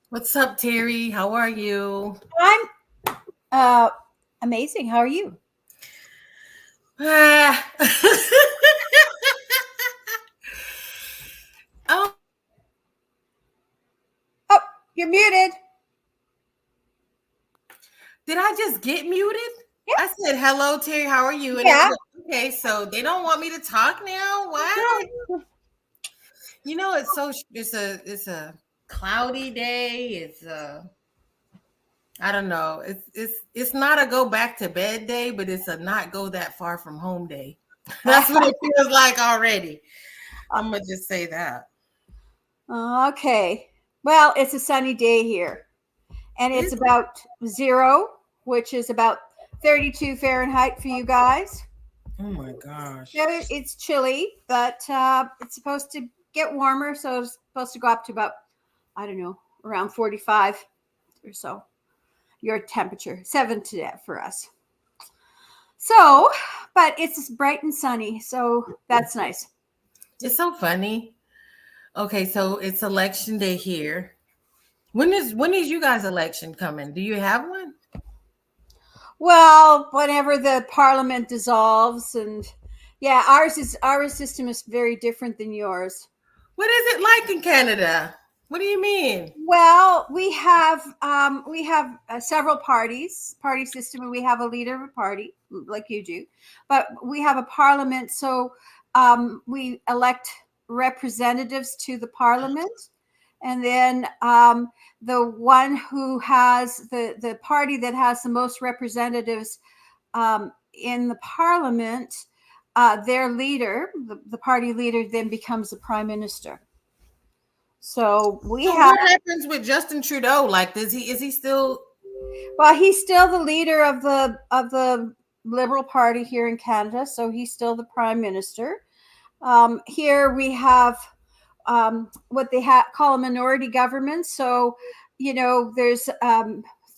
What's up, Terri? How are you? I'm amazing. How are you? Oh, Oh, you're muted. did I just get muted? Yeah. I said, hello, Terri. How are you? And Yeah. Okay, so they don't want me to talk now? What? You know, it's a cloudy day. I don't know. It's not a go back to bed day, but it's a not go that far from home day. That's what it feels like already. I'm gonna just say that. Okay. Well, it's a sunny day here, and it's about 0, which is about 32 Fahrenheit for you guys. Oh my gosh. So it's chilly, but it's supposed to get warmer. So it's supposed to go up to about, I don't know, around 45 or so. Your temperature, 7 today for us. So, but it's bright and sunny, so that's nice. It's so funny. Okay, so it's election day here. When is you guys' election coming? Do you have one? Well, whenever the parliament dissolves, and yeah, our system is very different than yours. What is it like in Canada? What do you mean? Well, we have several party system, and we have a leader of a party like you do, but we have a parliament. So we elect representatives to the parliament, and then the one who has the party that has the most representatives in the parliament, their leader, the party leader, then becomes the prime minister. So what happens with Justin Trudeau? Like, is he still? Well, he's still the leader of the Liberal Party here in Canada, so he's still the prime minister. Here we have what they call a minority government. So, there's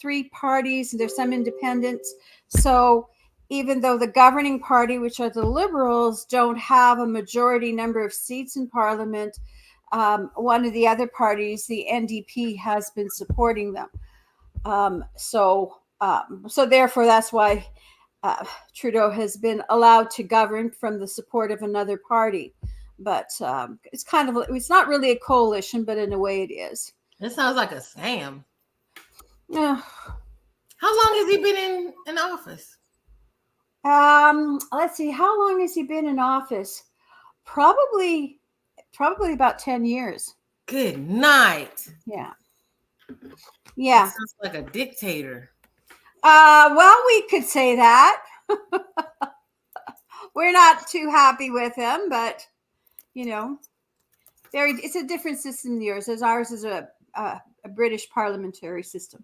3 parties, and there's some independents. So even though the governing party, which are the Liberals, don't have a majority number of seats in Parliament, one of the other parties, the NDP, has been supporting them. So therefore, that's why Trudeau has been allowed to govern from the support of another party. But it's not really a coalition, but in a way it is. It sounds like a scam. Yeah. How long has he been in office? Let's see. How long has he been in office? Probably about 10 years. Good night. Yeah. Yeah. It sounds like a dictator. Well, we could say that. We're not too happy with him, but it's a different system than yours. As ours is a British parliamentary system.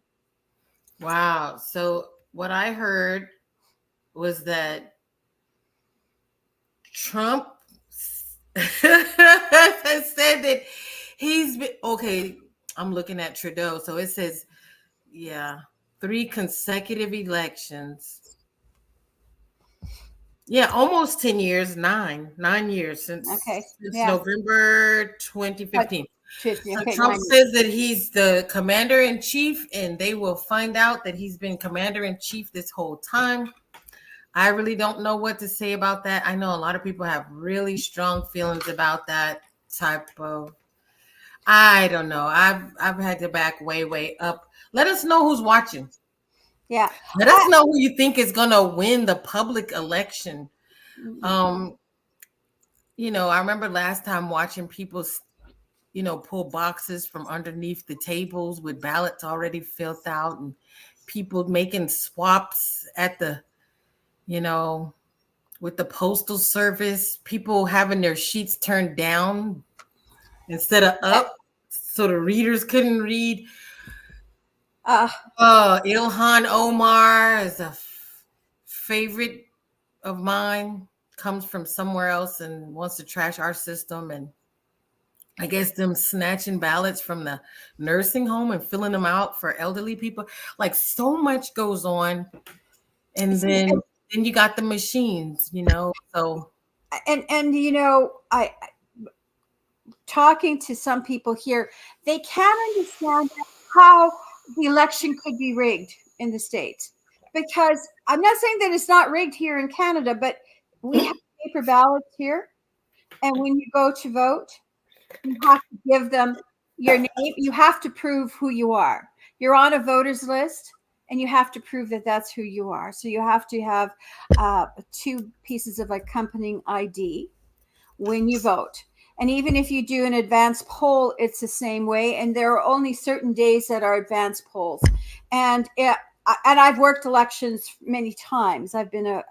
Wow. So what I heard was that Trump said that He's been okay. I'm looking at Trudeau. So it says, yeah, 3 consecutive elections. Yeah, almost 10 years, 9 years Okay. since Yeah. November But 2015. 50. So Okay. Trump 9 years. says that he's the commander in chief, and they will find out that he's been commander in chief this whole time. I really don't know what to say about that. I know a lot of people have really strong feelings about that type of. I don't know. I've had to back way up. Let us know who's watching. Yeah. Let us know who you think is gonna win the public election. Um, I remember last time watching people, pull boxes from underneath the tables with ballots already filled out, and people making swaps at the, you know, with the postal service, people having their sheets turned down instead of up so the readers couldn't read. Uh, Ilhan Omar is a favorite of mine, comes from somewhere else and wants to trash our system. And I guess them snatching ballots from the nursing home and filling them out for elderly people. Like so much goes on. And see, then you got the machines, so and I talking to some people here, they can't understand how the election could be rigged in the States. Because I'm not saying that it's not rigged here in Canada, but we have paper ballots here. And when you go to vote, you have to give them your name. You have to prove who you are. You're on a voter's list, and you have to prove that that's who you are. So you have to have 2 pieces of accompanying ID when you vote. And even if you do an advanced poll, it's the same way. And there are only certain days that are advanced polls. And I've worked elections many times. I've been a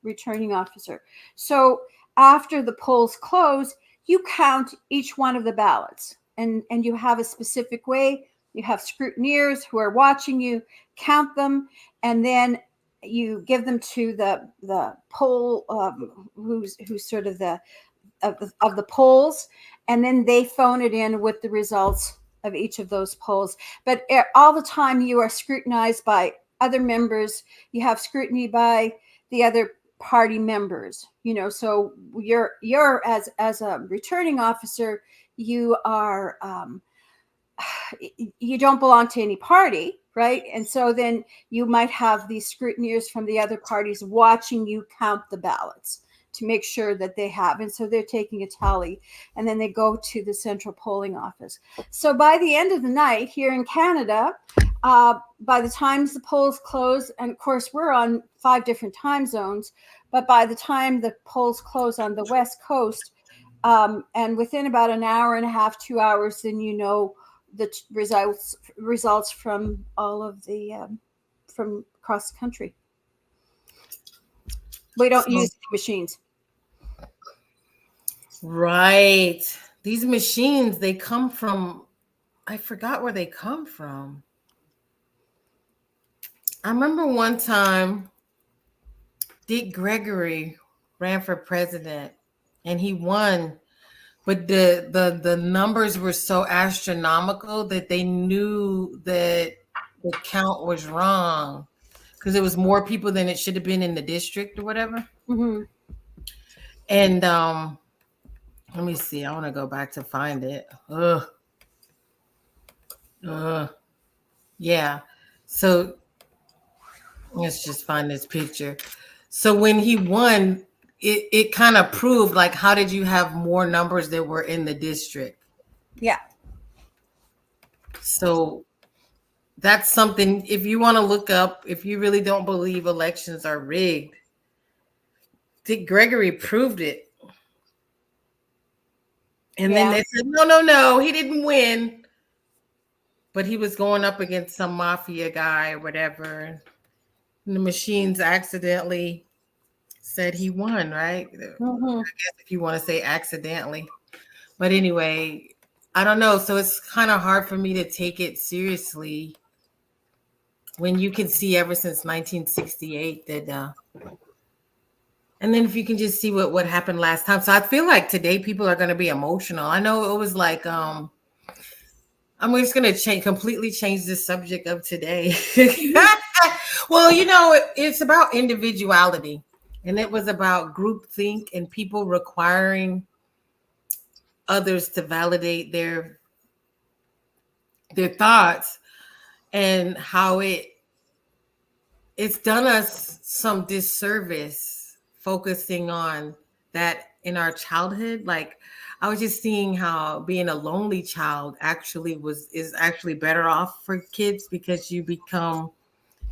returning officer. So after the polls close, you count each one of the ballots, and you have a specific way. You have scrutineers who are watching you count them, and then you give them to the poll who's sort of the of the polls, and then they phone it in with the results of each of those polls. But all the time you are scrutinized by other members. You have scrutiny by the other party members. So you're as a returning officer, you are you don't belong to any party, right? And so then you might have these scrutineers from the other parties watching you count the ballots to make sure that they have. And so they're taking a tally, and then they go to the central polling office. So by the end of the night here in Canada, by the times the polls close, and of course we're on 5 different time zones, but by the time the polls close on the West Coast, and within about an hour and a half, 2 hours, then the results from all of the from across the country. We don't use machines. right. These machines, they come from, I forgot where they come from. I remember one time Dick Gregory ran for president and he won, but the numbers were so astronomical that they knew that the count was wrong because it was more people than it should have been in the district or whatever. Mm-hmm. And let me see. I want to go back to find it. Yeah. So let's just find this picture. So when he won, it kind of proved like how did you have more numbers that were in the district? Yeah. So that's something if you want to look up, if you really don't believe elections are rigged, Dick Gregory proved it. And then they said, no, he didn't win. But he was going up against some mafia guy or whatever. And the machines accidentally said he won, right? Mm-hmm. I guess if you want to say accidentally. But anyway, I don't know. So it's kind of hard for me to take it seriously when you can see ever since 1968 that and then if you can just see what happened last time. So I feel like today people are going to be emotional. I know it was like I'm just going to completely change the subject of today. Mhm. Well, it's about individuality, and it was about groupthink and people requiring others to validate their thoughts, and how it's done us some disservice focusing on that in our childhood. Like, I was just seeing how being a lonely child actually is actually better off for kids, because you become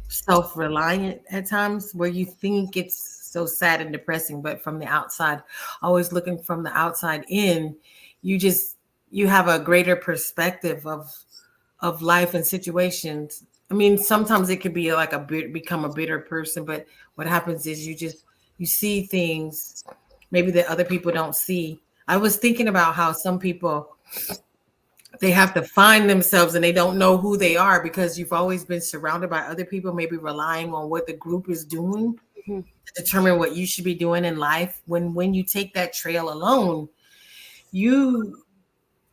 self-reliant at times, where you think it's so sad and depressing, but from the outside, always looking from the outside in, you just you have a greater perspective of life and situations. I mean, sometimes it could be like become a bitter person, but what happens is you see things maybe that other people don't see. I was thinking about how some people, they have to find themselves and they don't know who they are, because you've always been surrounded by other people, maybe relying on what the group is doing Mhm. to determine what you should be doing in life. When you take that trail alone, you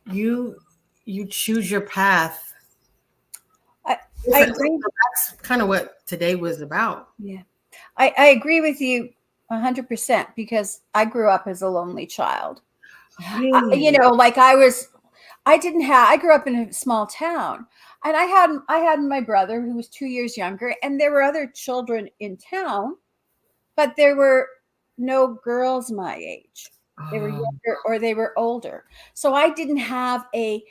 you you choose your path I, I differently. agree. So that's kind of what today was about. Yeah. I agree with you 100% because I grew up as a lonely child. Really? Like I grew up in a small town, and I had my brother who was 2 years younger, and there were other children in town, but there were no girls my age. They were Oh, younger or they were older. So I didn't have a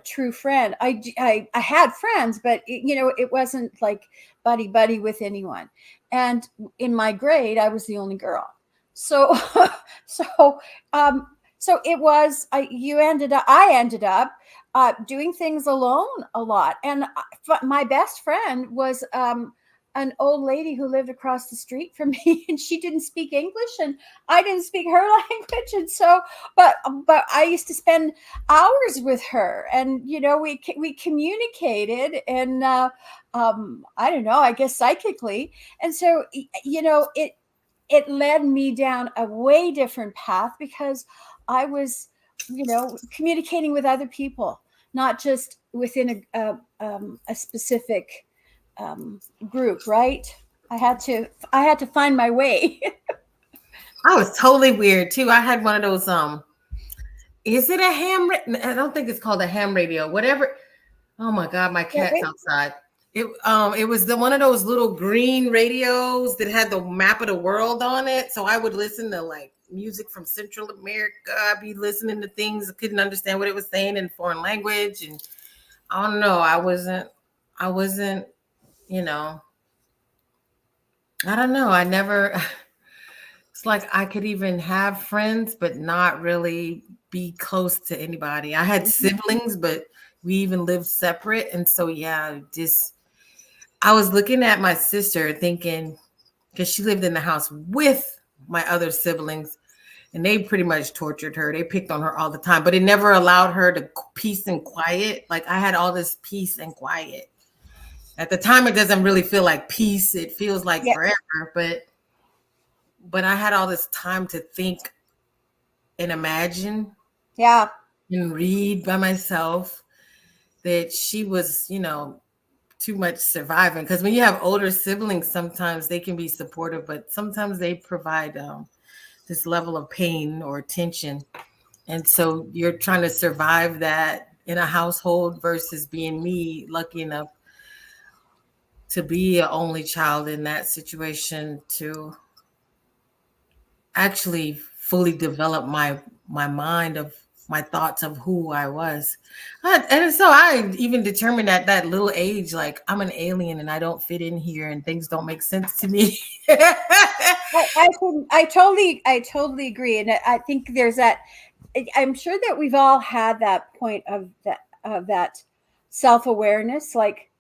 true friend. I had friends, but it wasn't like buddy buddy with anyone. And in my grade, I was the only girl. So so um so it was I ended up doing things alone a lot. And my best friend was an old lady who lived across the street from me, and she didn't speak English and I didn't speak her language. And so but I used to spend hours with her, and we communicated, and I don't know, I guess psychically. And so it led me down a way different path because I was communicating with other people, not just within a specific group, right? I had to find my way. I was totally weird too. I had one of those is it a ham I don't think it's called a ham radio. Whatever. Oh my god, my cat's outside. It was the one of those little green radios that had the map of the world on it. So I would listen to like music from Central America. I'd be listening to things I couldn't understand what it was saying in foreign language. And I don't know, I wasn't, you know, I don't know. I never it's like I could even have friends, but not really be close to anybody. I had siblings, but we even lived separate. And so, yeah, just I was looking at my sister thinking, because she lived in the house with my other siblings, and they pretty much tortured her. They picked on her all the time, but it never allowed her to peace and quiet. Like, I had all this peace and quiet. At the time, it doesn't really feel like peace. It feels like Yeah, forever, but I had all this time to think and imagine yeah, and read by myself, that she was, too much surviving. Because when you have older siblings, sometimes they can be supportive, but sometimes they provide this level of pain or tension. And so you're trying to survive that in a household versus being me, lucky enough to be an only child in that situation, to actually fully develop my mind of my thoughts of who I was. And so I even determined at that little age, like, I'm an alien and I don't fit in here and things don't make sense to me. I totally agree, and I think there's that. I'm sure that we've all had that point of that self awareness. Like,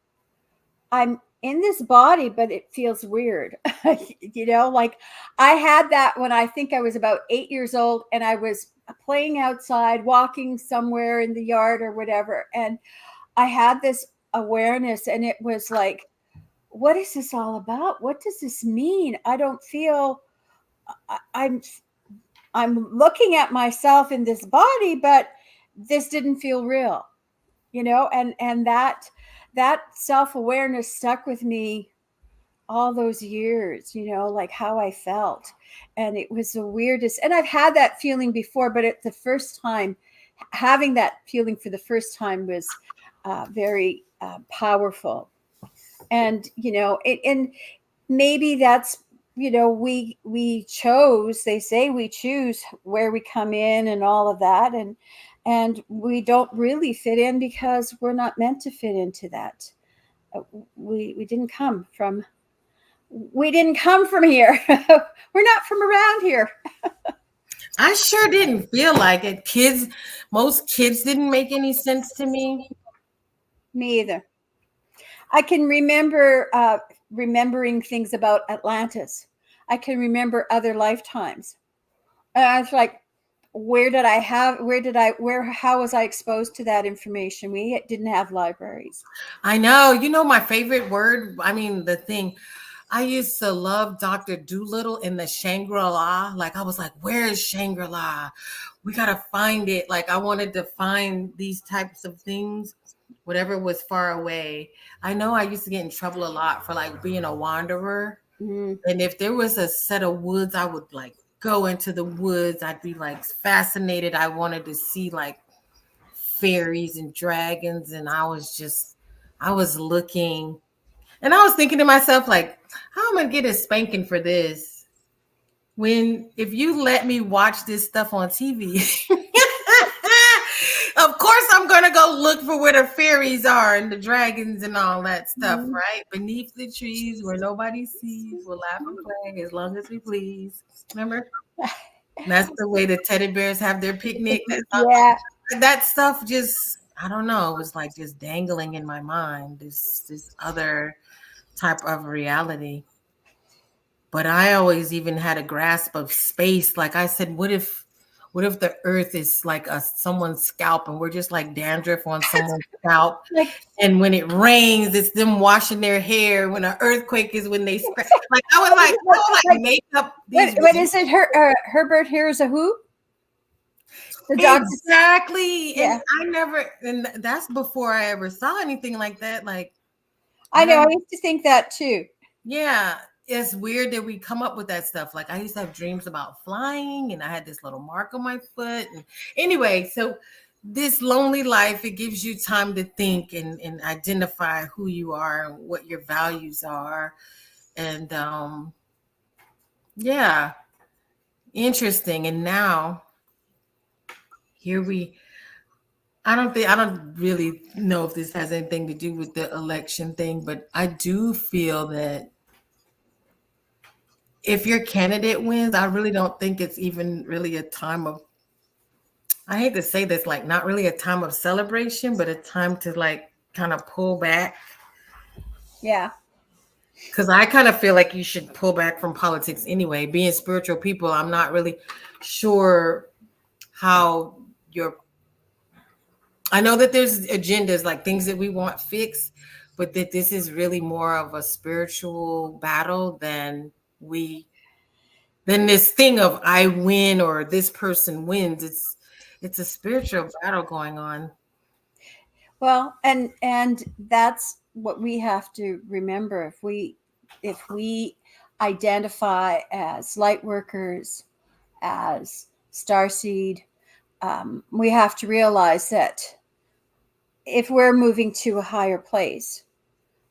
I'm in this body, but it feels weird. Like I had that when I think I was about 8 years old, and I was playing outside, walking somewhere in the yard or whatever, and I had this awareness, and it was like, what is this all about? What does this mean? I don't feel I, I'm looking at myself in this body, but this didn't feel real. and that self-awareness stuck with me all those years, like how I felt. And it was the weirdest. And I've had that feeling before, but at the first time, having that feeling for the first time was very powerful. And, and maybe that's, we chose, they say we choose where we come in and all of that. And we don't really fit in because we're not meant to fit into that. We didn't come from here. We're not from around here. I sure didn't feel like it. Most kids didn't make any sense to me. Me either. I can remember remembering things about Atlantis. I can remember other lifetimes. And I was like, how was I exposed to that information? We didn't have libraries. I know. My favorite word, the thing, I used to love Dr. Doolittle in the Shangri-La. Like, I was like, where is Shangri-La? We got to find it. Like, I wanted to find these types of things, whatever was far away. I know I used to get in trouble a lot for like being a wanderer. Mm. And if there was a set of woods, I would like go into the woods. I'd be like fascinated. I wanted to see like fairies and dragons. And I was looking. And I was thinking to myself, like, how am I gonna get a spanking for this? If you let me watch this stuff on TV, of course I'm gonna go look for where the fairies are and the dragons and all that stuff, Mm. right? Beneath the trees where nobody sees, we'll laugh and play as long as we please. Remember? That's the way the teddy bears have their picnic. Yeah. That stuff just, I don't know, it was like just dangling in my mind. This other type of reality. But I always even had a grasp of space. Like I said, what if the earth is like someone's scalp and we're just like dandruff on someone's scalp? Like, And when it rains, it's them washing their hair. When an earthquake is when they scratch. Like I would like make up these. what is it? Herbert here's a who? The doctor. Exactly. Yeah. And that's before I ever saw anything like that. Like I know. I used to think that too. yeah, it's weird that we come up with that stuff. Like I used to have dreams about flying and I had this little mark on my foot. And anyway, so this lonely life, it gives you time to think and identify who you are and what your values are. And yeah, interesting. And now here I don't really know if this has anything to do with the election thing, but I do feel that if your candidate wins, I really don't think it's even really a time of, I hate to say this, like not really a time of celebration, but a time to like kind of pull back. Yeah. Because I kind of feel like you should pull back from politics anyway. Being spiritual people, I'm not really sure how I know that there's agendas, like things that we want fixed, but that this is really more of a spiritual battle than this thing of I win or this person wins. It's a spiritual battle going on. Well, and that's what we have to remember. If we identify as light workers, as starseed, we have to realize that if we're moving to a higher place,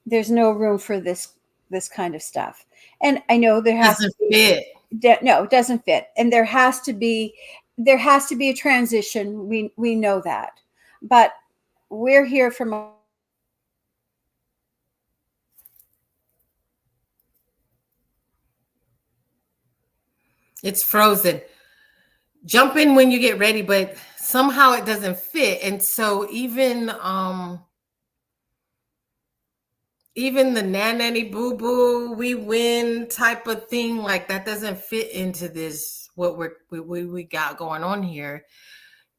there's no room for this kind of stuff. And I know there has Doesn't to fit. be, no, it doesn't fit, and there has to be a transition. We know that, but we're here from a It's frozen. Jump in when you get ready, but somehow it doesn't fit. And so even the nanny boo boo, we win type of thing, like that doesn't fit into this what we got going on here.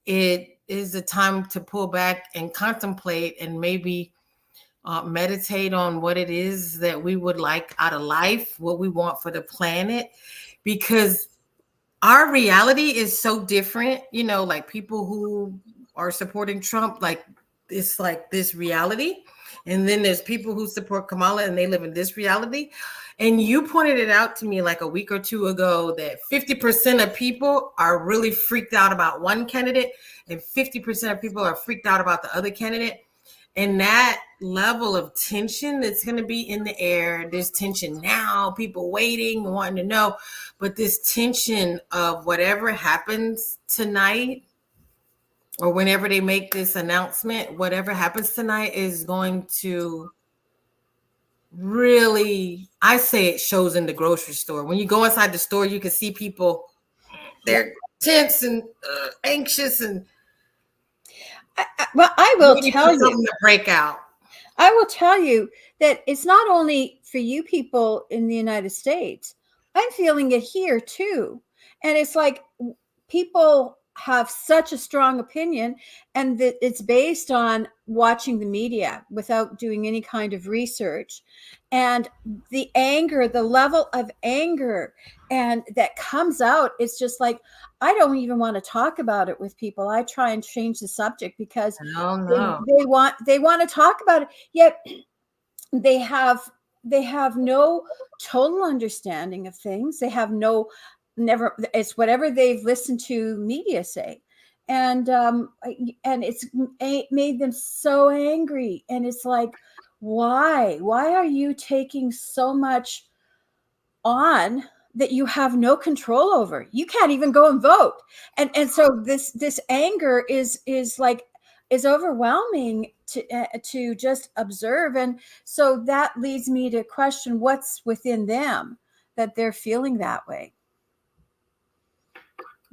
It is a time to pull back and contemplate and maybe meditate on what it is that we would like out of life, what we want for the planet, because our reality is so different. Like people who are supporting Trump, like it's like this reality. And then there's people who support Kamala and they live in this reality. And you pointed it out to me like a week or two ago that 50% of people are really freaked out about one candidate and 50% of people are freaked out about the other candidate. And that level of tension that's going to be in the air, there's tension now, people waiting, wanting to know, but this tension of whatever happens tonight or whenever they make this announcement, whatever happens tonight is going to really, I say it shows in the grocery store. When you go inside the store, you can see people, they're tense and anxious and Well, I will ready tell for you, something to break out. I will tell you that it's not only for you people in the United States. I'm feeling it here too. And it's like people have such a strong opinion, and that it's based on watching the media without doing any kind of research. And the anger, the level of anger and that comes out, it's just like I don't even want to talk about it with people. I try and change the subject because No, no. they want to talk about it, yet they have they have no total understanding of things. They have no, never, it's whatever they've listened to media say. And it's made them so angry, and it's like, why are you taking so much on that you have no control over? You can't even go and vote. And so this anger is like, is overwhelming to just observe. And so that leads me to question what's within them that they're feeling that way,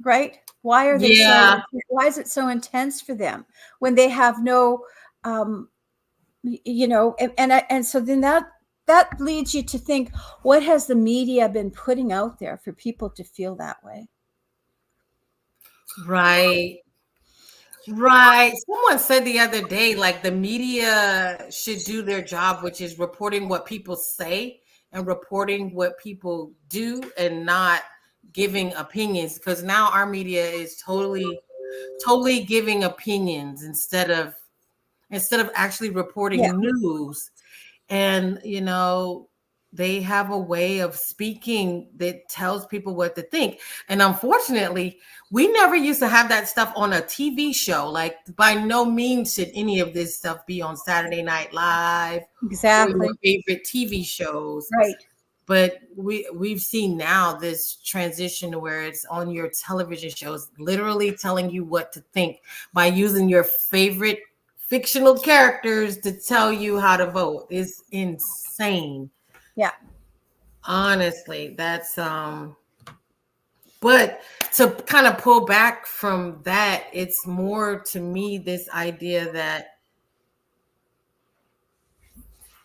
right? Why are they Yeah. why is it so intense for them when they have no and so then that leads you to think, what has the media been putting out there for people to feel that way? Right. Right. Someone said the other day, like the media should do their job, which is reporting what people say and reporting what people do and not giving opinions. Because now our media is totally giving opinions instead of actually Yeah. reporting news. And they have a way of speaking that tells people what to think. And unfortunately, we never used to have that stuff on a TV show. Like, by no means should any of this stuff be on Saturday Night Live or Exactly. your favorite TV shows. Right. But we've seen now this transition where it's on your television shows, literally telling you what to think by using your favorite fictional characters to tell you how to vote. It's insane. Yeah. Honestly, that's but to kind of pull back from that, it's more to me this idea that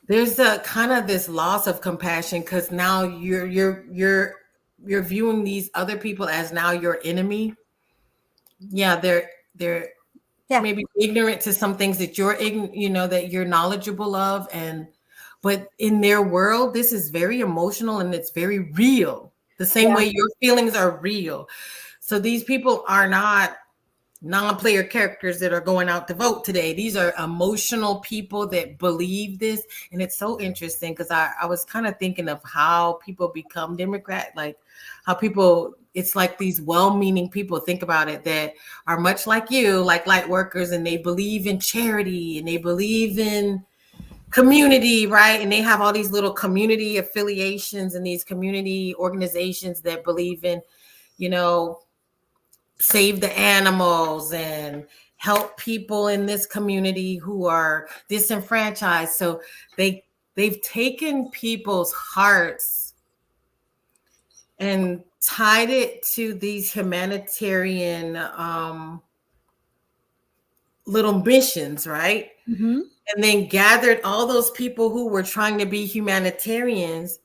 there's a kind of this loss of compassion because now you're viewing these other people as now your enemy. Yeah, they're Yeah. maybe ignorant to some things that that you're knowledgeable of, but in their world, this is very emotional and it's very real. The same Yeah. way your feelings are real. So these people are not non-player characters that are going out to vote today. These are emotional people that believe this. And it's so interesting because I was kind of thinking of how people become Democrat, like how people, it's like these well-meaning people, think about it, that are much like you, like light workers, and they believe in charity and they believe in community, right? And they have all these little community affiliations and these community organizations that believe in, save the animals and help people in this community who are disenfranchised. So they've taken people's hearts and tied it to these humanitarian little missions, right? Mm-hmm. And then gathered all those people who were trying to be humanitarians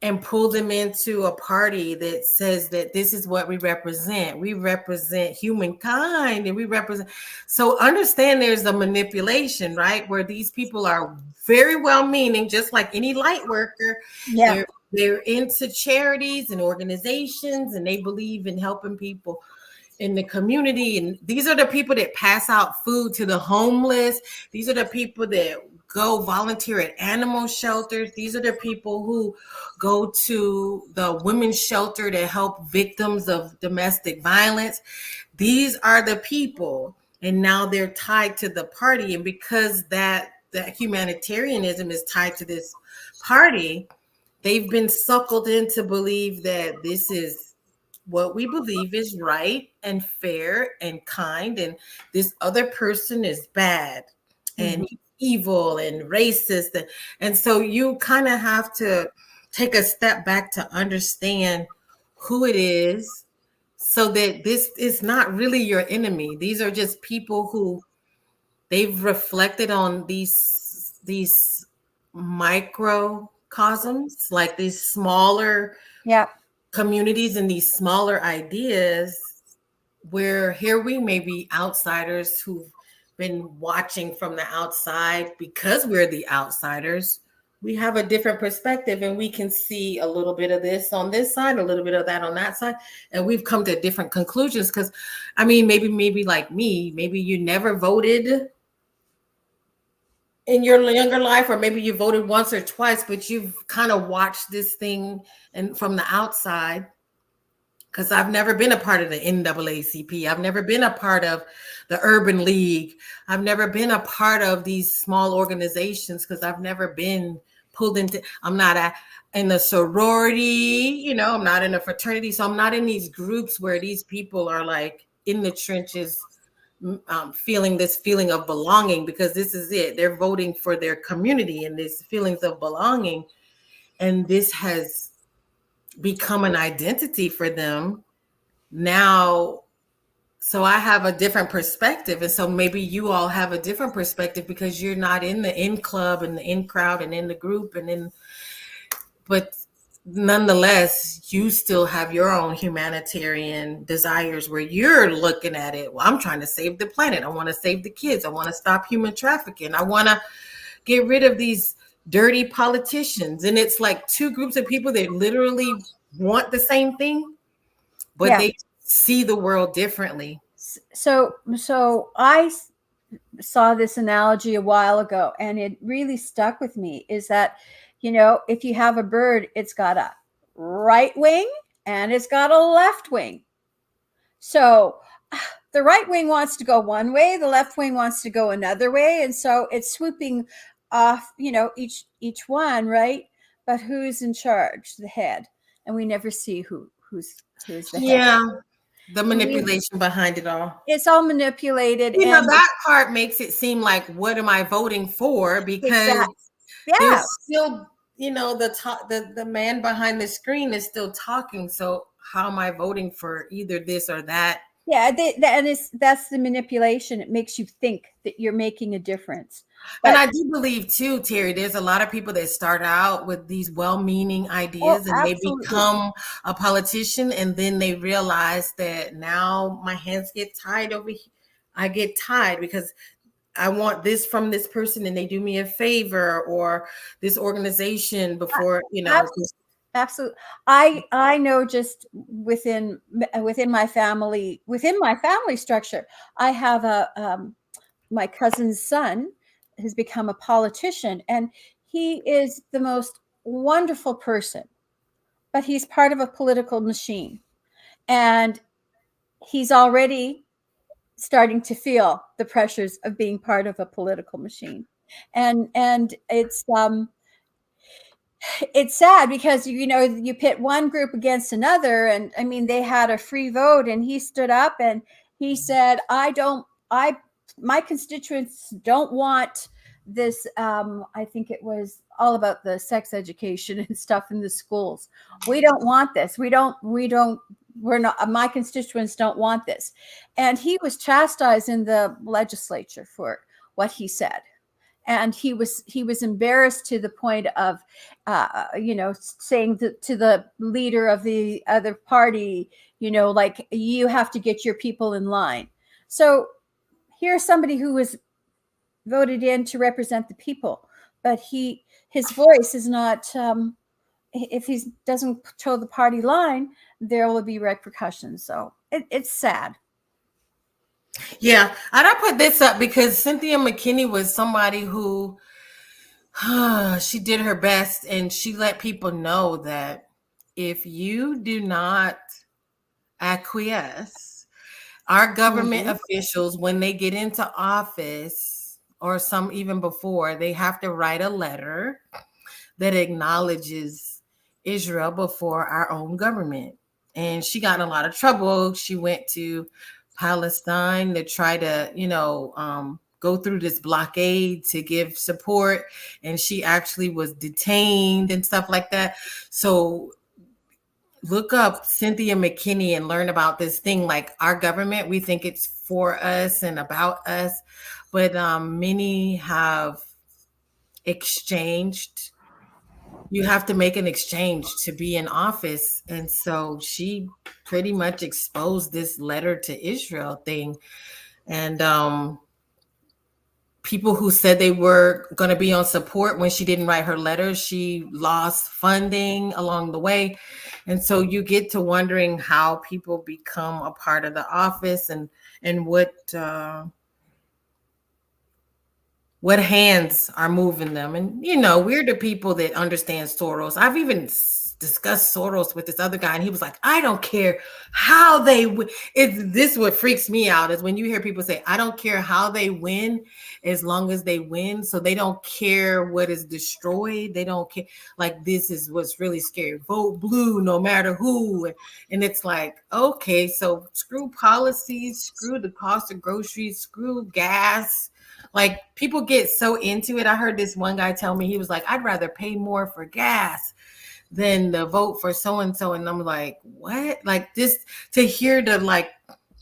and pull them into a party that says that this is what we represent. We represent humankind and we represent. So understand there's a manipulation, right? Where these people are very well meaning, just like any light worker. Yeah. They're into charities and organizations and they believe in helping people. in the community, and these are the people that pass out food to the homeless. These are the people that go volunteer at animal shelters. These are the people who go to the women's shelter to help victims of domestic violence. These are the people, and now they're tied to the party. And because that humanitarianism is tied to this party, they've been suckled in to believe that this is what we believe is right and fair and kind, and this other person is bad and Mhm. evil and racist. And so you kind of have to take a step back to understand who it is, so that this is not really your enemy. These are just people who they've reflected on these microcosms, like these smaller Yeah. communities and these smaller ideas, where here we may be outsiders who've been watching from the outside. Because we're the outsiders, we have a different perspective, and we can see a little bit of this on this side, a little bit of that on that side, and we've come to different conclusions. Because I mean, maybe like me, maybe you never voted in your younger life, or maybe you voted once or twice, but you've kind of watched this thing and from the outside. Because I've never been a part of the NAACP. I've never been a part of the Urban League. I've never been a part of these small organizations, because I've never been pulled into, I'm not in a sorority, I'm not in a fraternity. So I'm not in these groups where these people are like in the trenches, feeling this feeling of belonging, because this is it. They're voting for their community and these feelings of belonging. And this has become an identity for them now. So I have a different perspective, and so maybe you all have a different perspective because you're not in the in club and the in crowd and in the group and in, but nonetheless you still have your own humanitarian desires, where you're looking at it, well, I'm trying to save the planet, I want to save the kids, I want to stop human trafficking, I want to get rid of these dirty politicians. And it's like two groups of people that literally want the same thing, but Yeah. they see the world differently. So I saw this analogy a while ago, and it really stuck with me. Is that, if you have a bird, it's got a right wing and it's got a left wing. So the right wing wants to go one way, the left wing wants to go another way, and so it's swooping off, each one, right? But who's in charge? The head. And we never see who's the head. Yeah, the We manipulation behind it all. It's all manipulated, and That part makes it seem like, what am I voting for? Because exactly. Yeah. there's still, the man behind the screen is still talking. So how am I voting for either this or that? Yeah, and that's the manipulation. It makes you think that you're making a difference. And But I do believe too, Terry, there's a lot of people that start out with these well-meaning oh, ideas, and they absolutely. become a politician, and then they realize that now my hands get tied over here. I get tied because I want this from this person, and they do me a favor, or this organization before, Absolutely. I know, just within my family structure, I have my cousin's son has become a politician, and he is the most wonderful person, but he's part of a political machine, and he's already starting to feel the pressures of being part of a political machine. And it's sad because you pit one group against another, and I mean, they had a free vote, and he stood up and he said, I my constituents don't want this. I think it was all about the sex education and stuff in the schools. We don't want this. We're not, my constituents don't want this. And he was chastised in the legislature for what he said, and he was embarrassed to the point of saying to the leader of the other party, like, you have to get your people in line. So here's somebody who was voted in to represent the people, but his voice is not, if he doesn't toe the party line, there will be repercussions. So it's sad. Yeah, I put this up because Cynthia McKinney was somebody who she did her best, and she let people know that if you do not acquiesce, our government Mm-hmm. officials, when they get into office, or some even before, they have to write a letter that acknowledges Israel before our own government. And she got in a lot of trouble. She went to Palestine to try to, go through this blockade to give support. And she actually was detained and stuff like that. So look up Cynthia McKinney and learn about this thing. Like our government, we think it's for us and about us, but many have exchanged. You have to make an exchange to be in office. And so she pretty much exposed this letter to Israel thing. And people who said they were going to be on support when she didn't write her letter, she lost funding along the way. And so you get to wondering how people become a part of the office, and what hands are moving them. And we're the people that understand Soros. I've even discussed Soros with this other guy, and he was like, I don't care how they win. This what freaks me out is when you hear people say, I don't care how they win as long as they win. So they don't care what is destroyed. They don't care. Like, this is what's really scary. Vote blue no matter who. And it's like, okay, so screw policies, screw the cost of groceries, screw gas. Like, people get so into it. I heard this one guy tell me, he was like, I'd rather pay more for gas than the vote for so and so. And I'm like, what? Like, this, to hear the like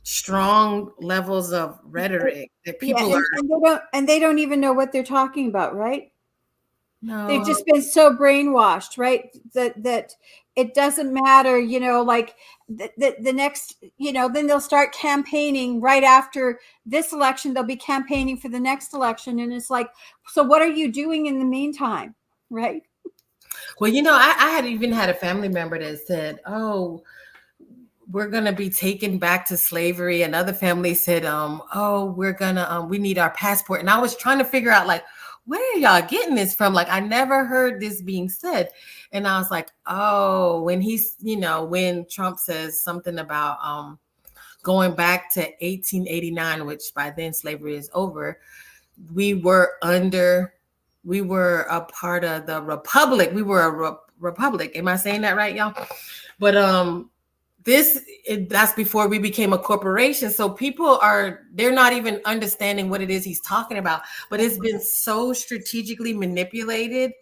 strong levels of rhetoric that Yeah, people are, and they don't even know what they're talking about, right? They've no. just been so brainwashed, right? That it doesn't matter, like the next, then they'll start campaigning right after this election. They'll be campaigning for the next election. And it's like, so what are you doing in the meantime? Right. Well, I had even had a family member that said, oh, we're gonna be taken back to slavery. Another family said, oh, we need our passport. And I was trying to figure out, like, where are y'all getting this from? Like, I never heard this being said. And I was like, oh, when Trump says something about going back to 1889, which by then slavery is over, we were a part of the republic. We were a republic. Am I saying that right, y'all? But that's before we became a corporation. So they're not even understanding what it is he's talking about. But it's been so strategically manipulated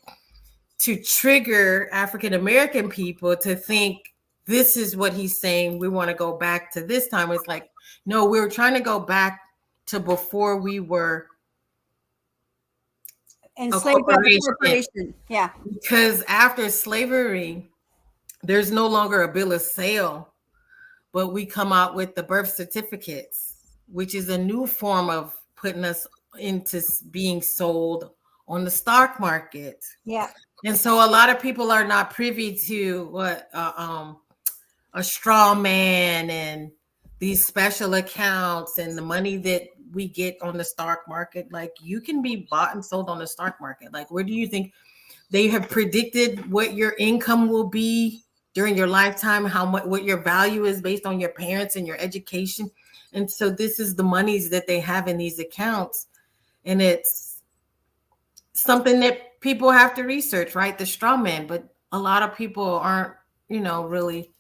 to trigger African American people to think this is what he's saying. We want to go back to this time. It's like, no, we were trying to go back to before we were a Enslaved by the corporation. corporation. Yeah. Because after slavery, there's no longer a bill of sale, but we come out with the birth certificates, which is a new form of putting us into being sold on the stock market. Yeah. And so a lot of people are not privy to what a straw man and these special accounts and the money that we get on the stock market. Like, you can be bought and sold on the stock market. Like, where do you think they have predicted what your income will be during your lifetime, what your value is based on your parents and your education? And so this is the monies that they have in these accounts, and it's something that people have to research, right? The straw man. But a lot of people aren't, really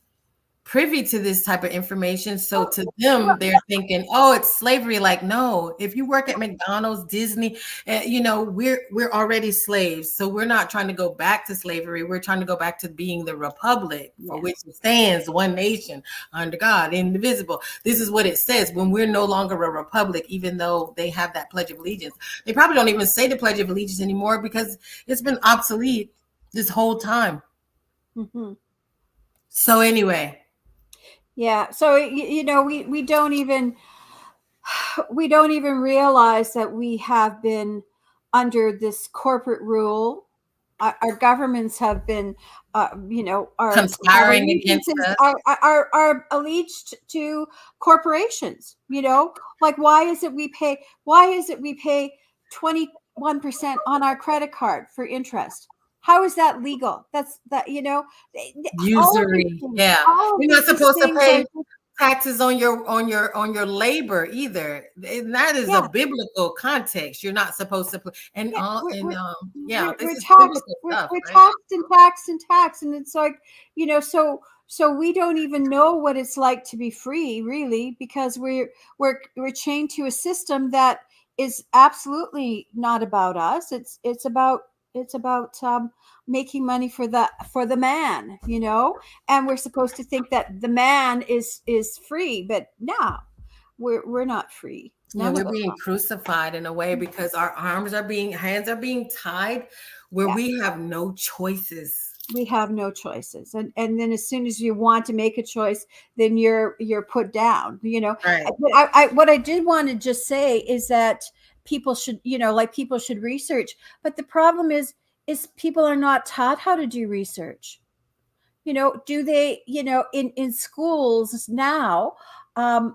privy to this type of information. So to them, they're thinking, oh, it's slavery. Like, no, if you work at McDonald's, Disney, we're already slaves. So we're not trying to go back to slavery. We're trying to go back to being the republic for which it stands, one nation under God, indivisible. This is what it says when we're no longer a republic, even though they have that Pledge of Allegiance. They probably don't even say the Pledge of Allegiance anymore because it's been obsolete this whole time. Mm-hmm. So anyway. Yeah. So, we don't even realize that we have been under this corporate rule our governments have been, our conspiring against allegiances us. are alleged to corporations. Like why is it we pay 21% on our credit card for interest? How is that legal? That's that all of these Usury, things, yeah. all of You're not these supposed to things are pay taxes on your labor either. And that is a yeah. biblical context. You're not supposed to put Yeah, yeah, this we're is taxed. biblical We're, stuff, we're right? taxed and taxed and taxed, and it's like so we don't even know what it's like to be free, really, because we're chained to a system that is absolutely not about us. It's about making money for the man, and we're supposed to think that the man is free, but no, we're not free. Yeah, None we're of us being are. crucified in a way because our hands are being tied where Yeah. we have no choices. We have no choices, and then as soon as you want to make a choice, then you're put down. Right. But what I did want to just say is that people should, like, people should research, but the problem is people are not taught how to do research. Do they, in schools now, um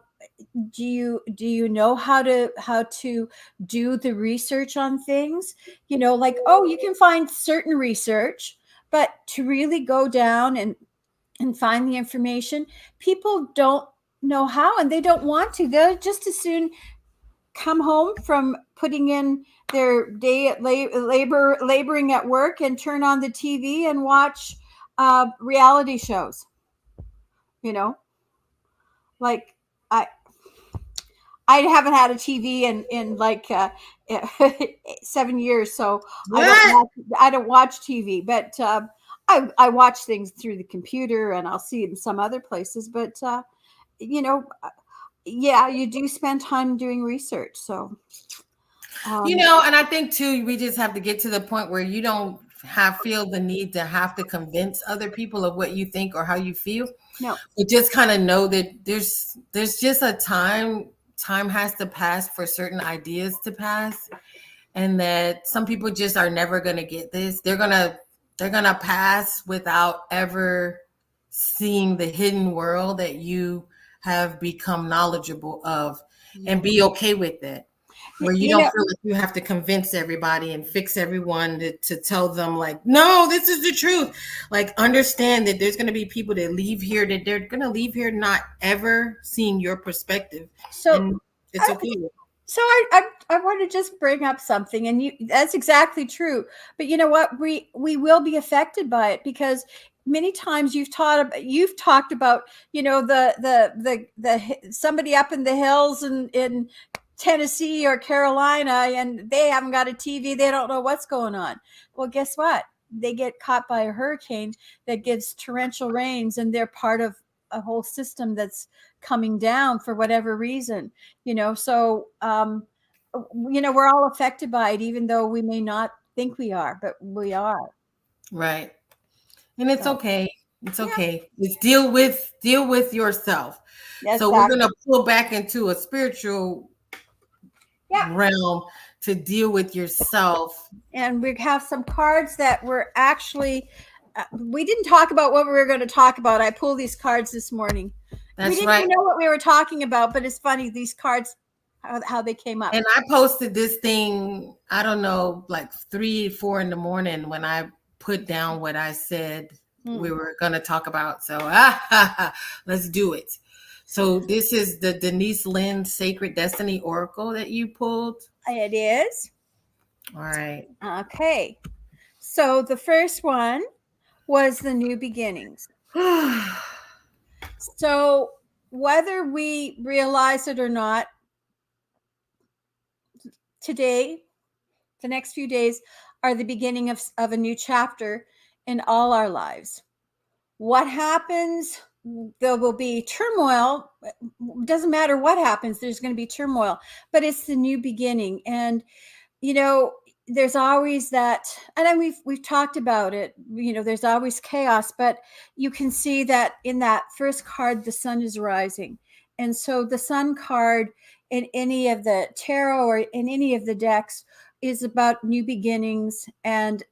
do you know how to do the research on things? Like, oh, you can find certain research, but to really go down and find the information, people don't know how, and they don't want to. They'll just as soon come home from putting in their day at laboring at work and turn on the TV and watch reality shows. you know like I I haven't had a TV in like 7 years, so I don't What? watch, I don't watch TV. But I watch things through the computer, and I'll see it in some other places. But you know, uh, yeah, you do spend time doing research. So um, And I think too, we just have to get to the point where you don't feel the need to have to convince other people of what you think or how you feel. no, But just kind of know that there's just a time has to pass for certain ideas to pass, and that some people just are never going to get this. They're going to pass without ever seeing the hidden world that you have become knowledgeable of, yeah, and be okay with that, where you you don't know. feel like you have to convince everybody and fix everyone to tell them, like, no, this is the truth. Like, understand that there's going to be people that leave here, that they're going to leave here not ever seeing your perspective, So and it's I, okay. so I want to just bring up something, and that's exactly true. But you know what? We will be affected by it, because many times you've talked about, the somebody up in the hills in Tennessee or Carolina, and they haven't got a TV. They don't know what's going on. Well, guess what? They get caught by a hurricane that gives torrential rains, and they're part of a whole system that's coming down for whatever reason. So we're all affected by it, even though we may not think we are, but we are. Right. And it's So okay. It's yeah, okay. It's deal with yourself. yes, So we're exactly. gonna pull back into a spiritual Yeah. realm to deal with yourself. And we have some cards that were actually, we didn't talk about what we were going to talk about. I pulled these cards this morning. We That's didn't right. even know what we were talking about, but it's funny, these cards, how they came up. And I posted this thing, I don't know, like 3, 4 in the morning, when I put down what I said we were going to talk about. So let's do it. So this is the Denise Lynn Sacred Destiny Oracle that you pulled. It is. All right. Okay. So the first one was the new beginnings. So whether we realize it or not, today, the next few days are the beginning of a new chapter in all our lives. What happens? There will be turmoil. Doesn't matter what happens, there's going to be turmoil, but it's the new beginning. And you know there's always that, and then we've talked about it. There's always chaos, but you can see that in that first card the sun is rising. And so the sun card in any of the tarot or in any of the decks is about new beginnings, and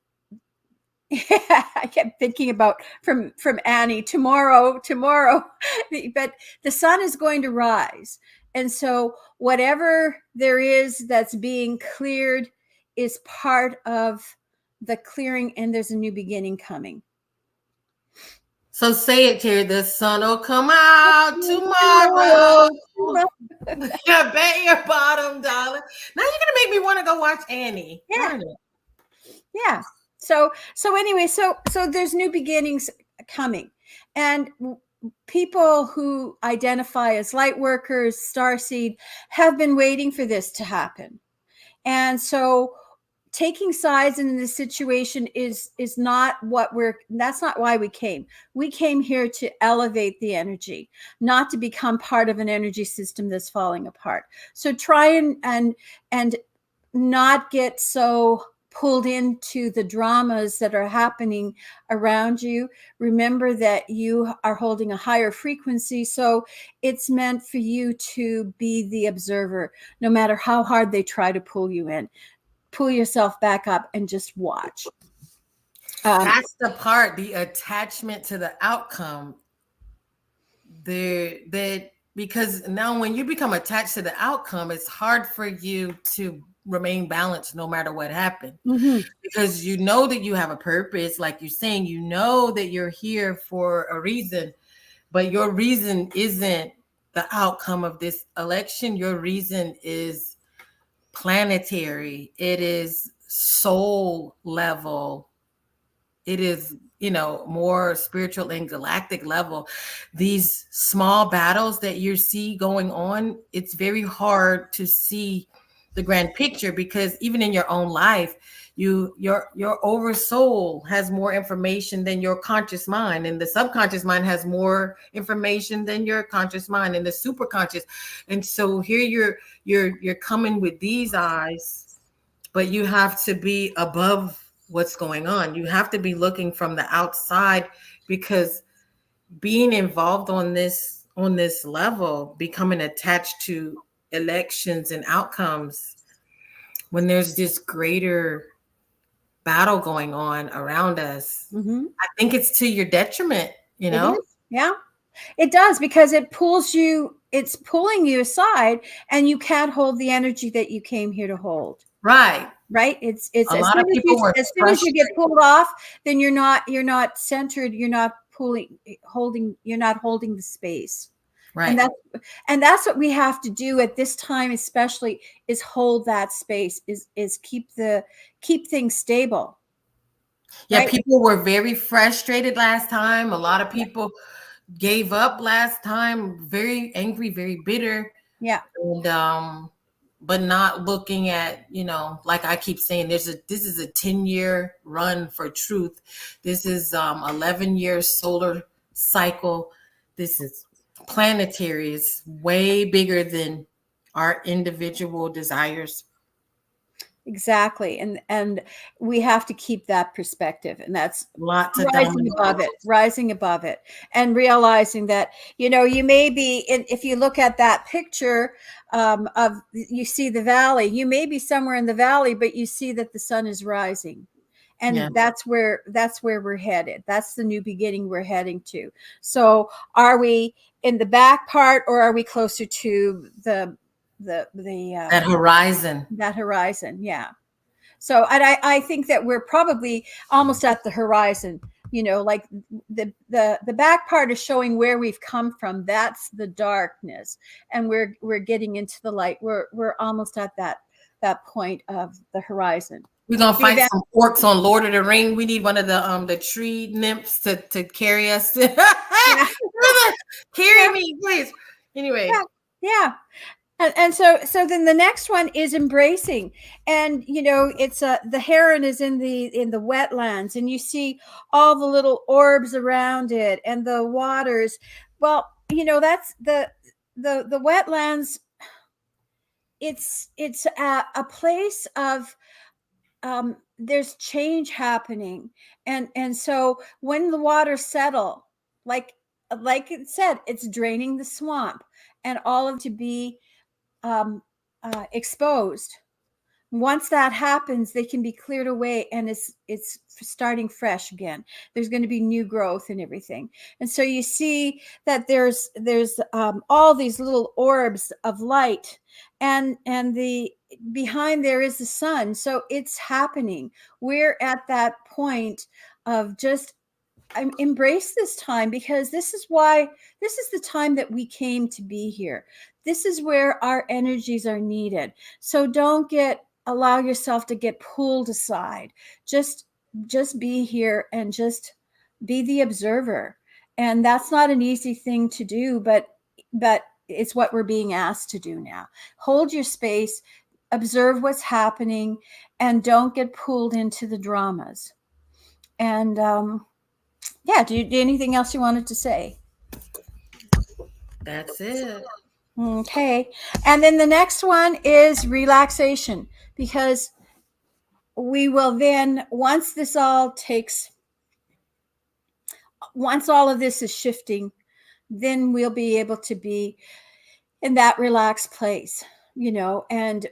Yeah, I kept thinking about from Annie, tomorrow, but the sun is going to rise, and so whatever there is that's being cleared is part of the clearing, and there's a new beginning coming. So say it, Terry. The sun will come out tomorrow. Tomorrow, tomorrow. Bet your bottom dollar. Now you're gonna make me want to go watch Annie. Yeah, Darn it. yeah. So anyway, so there's new beginnings coming, and people who identify as light workers, starseed, have been waiting for this to happen. And so taking sides in this situation is not what we're that's not why we came. We came here to elevate the energy, not to become part of an energy system that's falling apart. So try and not get so pulled into the dramas that are happening around you. Remember that you are holding a higher frequency, so it's meant for you to be the observer. No matter how hard they try to pull you in, pull yourself back up and just watch. That's the part, the attachment to the outcome. That because now when you become attached to the outcome, it's hard for you to remain balanced no matter what happened. Mm-hmm. Because you know that you have a purpose, like you're saying, you know that you're here for a reason, but your reason isn't the outcome of this election. Your reason is planetary, it is soul level, it is, more spiritual and galactic level. These small battles that you see going on, it's very hard to see the grand picture, because even in your own life, your oversoul has more information than your conscious mind, and the subconscious mind has more information than your conscious mind and the superconscious. And so here you're coming with these eyes, but you have to be above what's going on. You have to be looking from the outside, because being involved on this level, becoming attached to elections and outcomes, when there's this greater battle going on around us, Mm-hmm. I think it's to your detriment, It is. Yeah, it does, because it's pulling you aside, and you can't hold the energy that you came here to hold. Right. Right. It's A lot of people were as soon as you get frustrated. pulled off, then you're not centered, you're not you're not holding the space. And Right. that's what we have to do at this time, especially, is hold that space, is keep things stable. Yeah, Right. people were very frustrated last time. A lot of Yeah. people gave up last time, very angry, very bitter. Yeah. And but not looking at, like I keep saying, this is a 10-year run for truth. This is 11-year solar cycle. This is planetary. It's way bigger than our individual desires. Exactly. And we have to keep that perspective, and that's Lots of downloads. rising above it, and realizing that, you may be in, if you look at that picture, of, you see the valley, you may be somewhere in the valley, but you see that the sun is rising, Yeah. and that's where we're headed. That's the new beginning we're heading to. So are we in the back part, or are we closer to That horizon. that horizon? Yeah. So, and I think that we're probably almost at the horizon. Like the back part is showing where we've come from. That's the darkness, and we're getting into the light. We're almost at that point of the horizon. We're gonna The fight event, some orcs on Lord of the Ring. We need one of the tree nymphs to carry us. yeah, Carry yeah, me, please. yeah, Anyway, yeah. And so then the next one is embracing, and it's the heron is in the wetlands, and you see all the little orbs around it and the waters. Well, that's the wetlands. It's a place of, there's change happening, and so when the waters settle, like it said, it's draining the swamp, and all of to be, exposed. Once that happens, they can be cleared away, and it's starting fresh again. There's going to be new growth and everything. And so you see that there's all these little orbs of light, and the behind there is the sun. So it's happening. We're at that point of just embrace this time, because this is the time that we came to be here. This is where our energies are needed. So don't allow yourself to get pulled aside. Just be here and just be the observer. And that's not an easy thing to do, but it's what we're being asked to do now. Hold your space, observe what's happening, and don't get pulled into the dramas. And yeah, do anything else you wanted to say? That's it. Okay. And then the next one is relaxation, because we will then, once all of this is shifting, then we'll be able to be in that relaxed place, and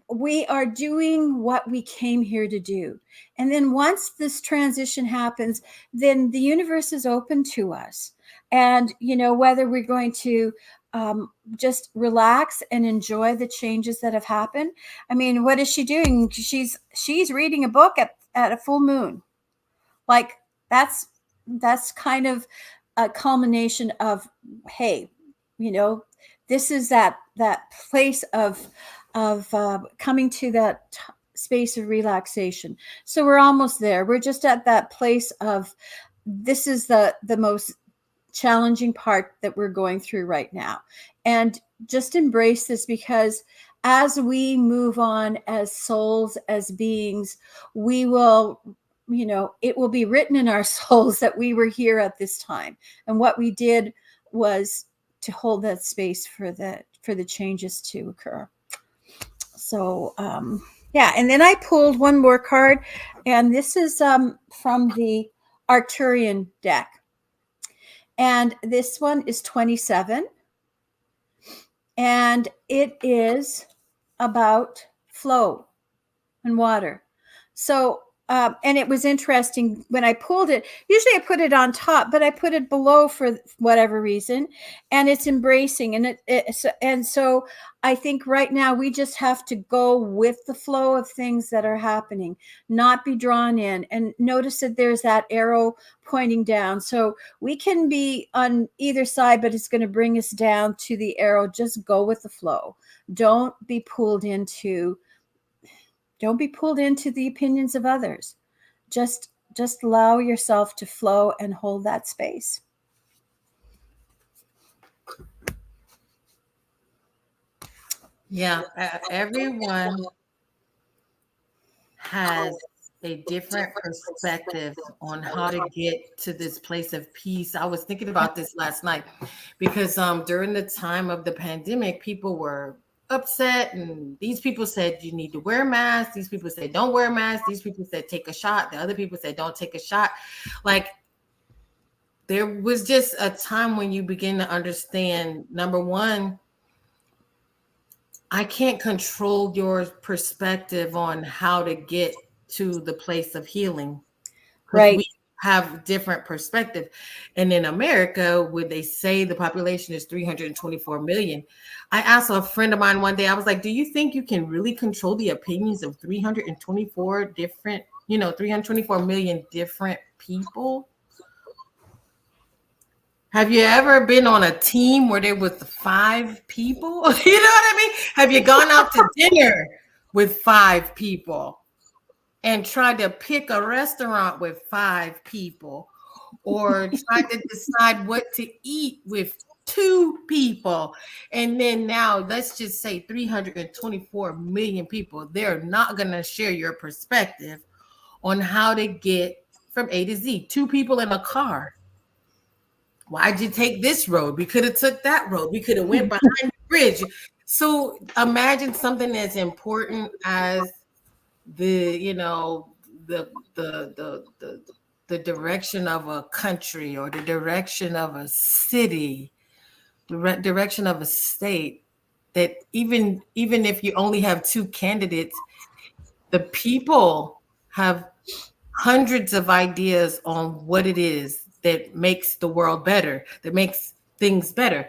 we are doing what we came here to do. And then once this transition happens, then the universe is open to us. And, whether we're going to just relax and enjoy the changes that have happened. I mean, what is she doing? She's reading a book at a full moon. Like, that's kind of a culmination of, hey, this is that place of coming to that space of relaxation. So we're almost there. We're just at that place of, this is the most challenging part that we're going through right now. And just embrace this, because as we move on as souls, as beings, we will, it will be written in our souls that we were here at this time. And what we did was to hold that space for the changes to occur. So yeah, and then I pulled one more card, and this is from the Arcturian deck. And this one is 27. And it is about flow and water. So, and it was interesting when I pulled it. Usually I put it on top, but I put it below for whatever reason. And it's embracing. And so I think right now we just have to go with the flow of things that are happening, not be drawn in. And notice that there's that arrow pointing down. So we can be on either side, but it's going to bring us down to the arrow. Just go with the flow. Don't be pulled into the opinions of others. Just allow yourself to flow and hold that space. Yeah, everyone has a different perspective on how to get to this place of peace. I was thinking about this last night because during the time of the pandemic, people were upset, and these people said you need to wear masks. These people said don't wear masks. These people said take a shot. The other people said don't take a shot. Like, there was just a time when you begin to understand, number one, I can't control your perspective on how to get to the place of healing. Right. We have different perspective. And in America, where they say the population is 324 million, I asked a friend of mine one day, I was like, do you think you can really control the opinions of 324 million different people? Have you ever been on a team where there was 5 people? You know what I mean? Have you gone out to dinner with 5 people and tried to pick a restaurant with 5 people, or tried to decide what to eat with 2 people? And then now let's just say 324 million people, they're not going to share your perspective on how to get from A to Z. 2 people in a car. Why'd you take this road? We could have took that road. We could have went behind the bridge. So imagine something as important as the direction of a country, or the direction of a city, the direction of a state, that even if you only have 2 candidates, the people have hundreds of ideas on what it is that makes the world better, that makes things better.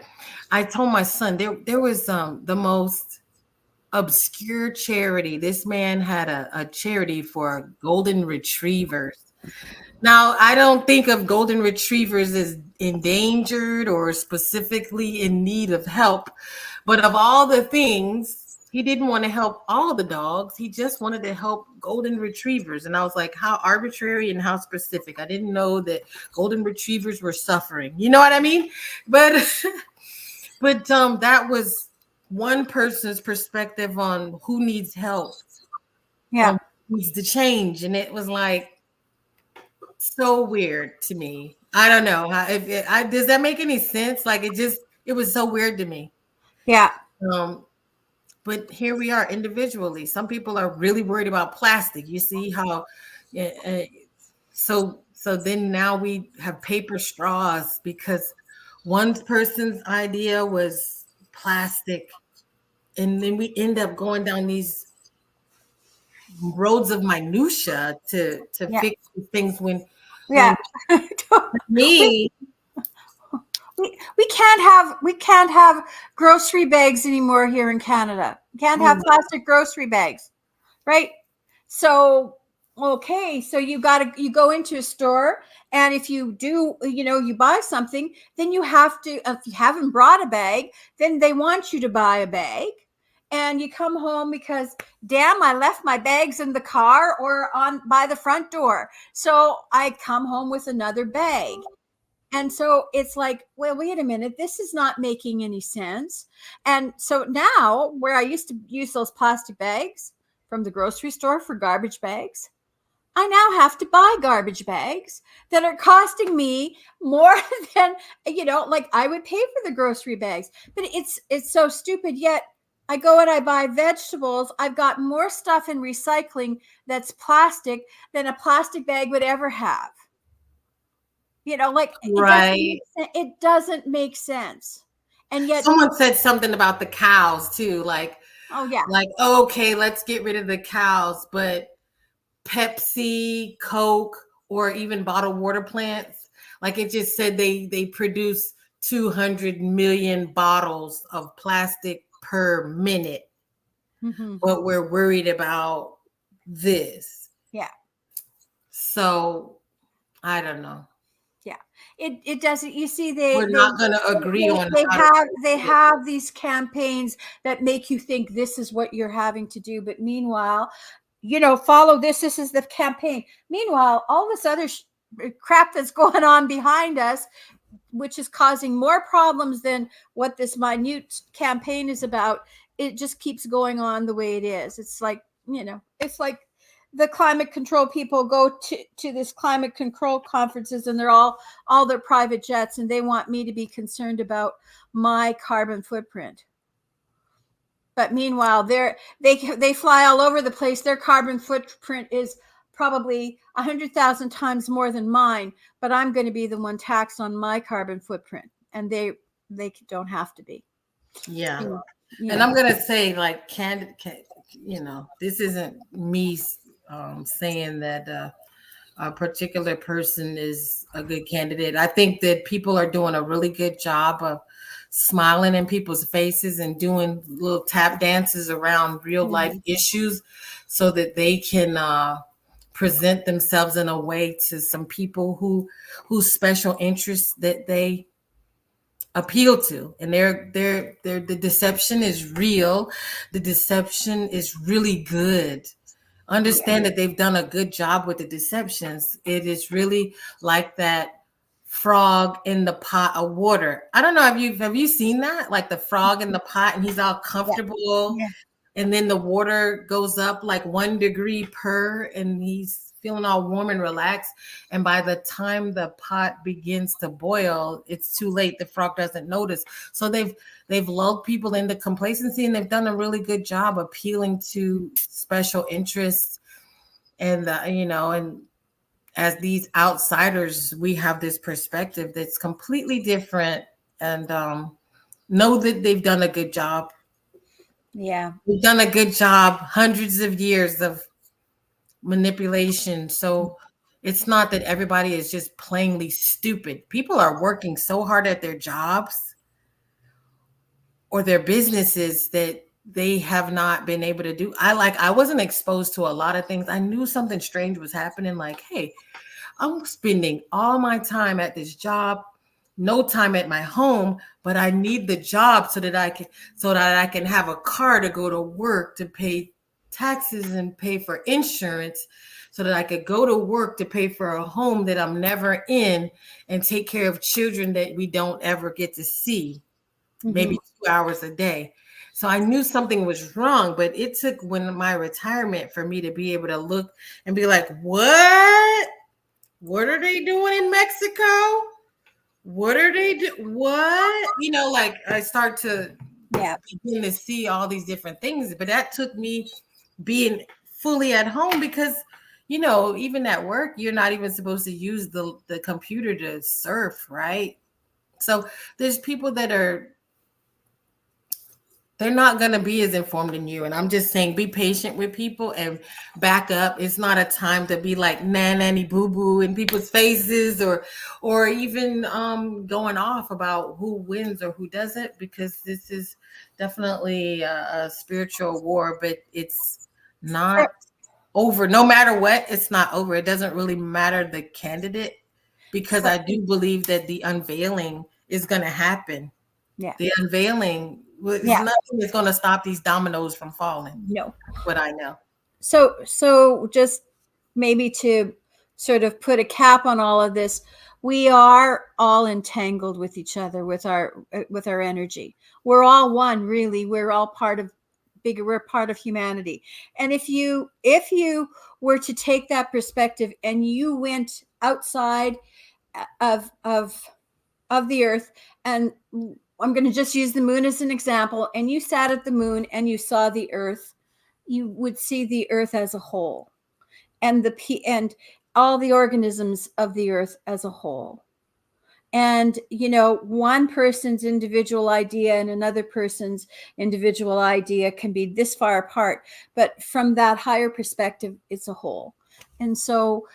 I told my son there was the most obscure charity. This man had a charity for golden retrievers. Now, I don't think of golden retrievers as endangered or specifically in need of help, but of all the things, he didn't want to help all the dogs. He just wanted to help golden retrievers. And I was like, how arbitrary and how specific. I didn't know that golden retrievers were suffering. You know what I mean? But but that was one person's perspective on who needs help, Yeah. on who needs to change. And it was like, so weird to me. I don't know. Does that make any sense? Like it was so weird to me. Yeah. Um, but here we are individually. Some people are really worried about plastic. You see how, yeah, so then now we have paper straws because one person's idea was plastic, and then we end up going down these roads of minutia to Yeah. fix things when Yeah. we, me. we can't have grocery bags anymore here in Canada. We can't have plastic grocery bags, right? So okay, so you go into a store, and if you do, you buy something, then you have to, if you haven't brought a bag, then they want you to buy a bag. And you come home because, damn, I left my bags in the car or on by the front door. So I come home with another bag. And so it's like, well, wait a minute, this is not making any sense. And so now, where I used to use those plastic bags from the grocery store for garbage bags, I now have to buy garbage bags that are costing me more than, like I would pay for the grocery bags. But it's so stupid. Yet I go and I buy vegetables. I've got more stuff in recycling that's plastic than a plastic bag would ever have. Like Right. it doesn't make sense. And yet, Someone said something about the cows too, oh yeah, okay, let's get rid of the cows, but Pepsi, Coke, or even bottled water plants, like it just said they produce 200 million bottles of plastic per minute, but we're worried about this. Yeah. So I don't know. Yeah, it doesn't. You see, We're not going to agree on they have these campaigns that make you think this is what you're having to do, but meanwhile, follow this. This is the campaign. Meanwhile, all this other crap that's going on behind us, which is causing more problems than what this minute campaign is about, it just keeps going on the way it is. It's like, it's like the climate control people go to this climate control conferences, and they're all their private jets, and they want me to be concerned about my carbon footprint. But meanwhile, they fly all over the place. Their carbon footprint is probably 100,000 times more than mine, but I'm going to be the one taxed on my carbon footprint, and they don't have to be. Yeah. And I'm going to say, like, this isn't me saying that a particular person is a good candidate. I think that people are doing a really good job of smiling in people's faces and doing little tap dances around real life issues so that they can present themselves in a way to some people whose special interests that they appeal to. And the deception is real. The deception is really good. Understand that they've done a good job with the deceptions. It is really like that frog in the pot of water. I don't know. Have you seen that? Like the frog in the pot, and he's all comfortable, and then the water goes up like 1 degree per, and he's feeling all warm and relaxed. And by the time the pot begins to boil, it's too late. The frog doesn't notice. So they've lulled people into complacency, and they've done a really good job appealing to special interests. And and as these outsiders, we have this perspective that's completely different, and know that they've done a good job. Yeah, We've done a good job, hundreds of years of manipulation. So it's not that everybody is just plainly stupid. People are working so hard at their jobs or their businesses that they have not been able to do. I wasn't exposed to a lot of things. I knew something strange was happening. Like, hey, I'm spending all my time at this job, no time at my home, but I need the job so that I can have a car to go to work, to pay taxes and pay for insurance, so that I could go to work to pay for a home that I'm never in and take care of children that we don't ever get to see, maybe 2 hours a day. So I knew something was wrong, but it took when my retirement for me to be able to look and be like, what? What are they doing in Mexico? What are they do? What? Like I start to begin to see all these different things. But that took me being fully at home because, even at work, you're not even supposed to use the computer to surf, right? So there's people that they're not going to be as informed in you. And I'm just saying, be patient with people and back up. It's not a time to be like nanny boo boo in people's faces or even going off about who wins or who doesn't, because this is definitely a spiritual war, but it's not over. No matter what, it's not over. It doesn't really matter the candidate, because I do believe that the unveiling is going to happen. Yeah. The unveiling is nothing that's going to stop these dominoes from falling. No. What I know. So just maybe to sort of put a cap on all of this, we are all entangled with each other, with our energy. We're all one, really. We're all we're part of humanity. And if you were to take that perspective and you went outside of the earth, and I'm going to just use the moon as an example, and you sat at the moon and you saw the earth, you would see the earth as a whole, and all the organisms of the earth as a whole. And one person's individual idea and another person's individual idea can be this far apart, but from that higher perspective, it's a whole. And so